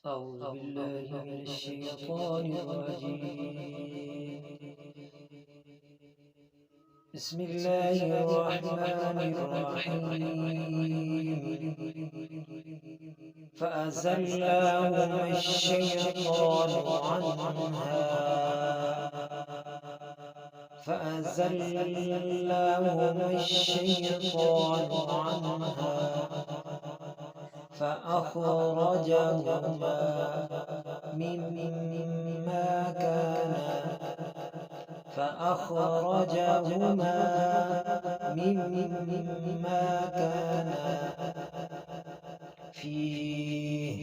أعوذ بالله من الشيطان الرجيم. بسم الله الرحمن الرحيم. فأزلهم الشيطان عنها فأخرجهما مما كانا فيه.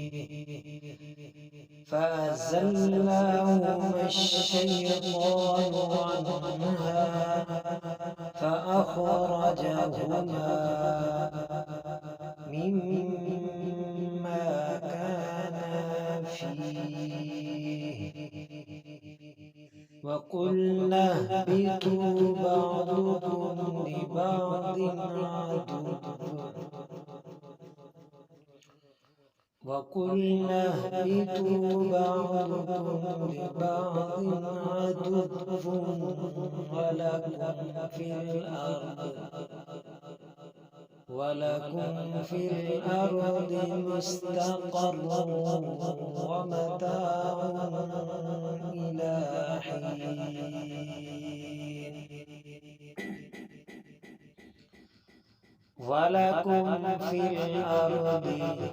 فأزلهما الشيطان عنها فأخرجهما مما كانا فيه. وقلنا اهبطوا بعضكم لبعض عدو ولكم في الأرض مستقر ومتاع إلى حين. ولكم في الأرض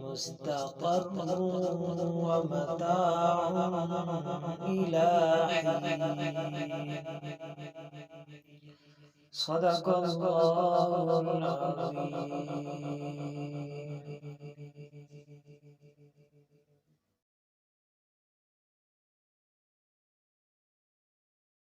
مستقر ومتاع إلى حين. صدق الله العظيم.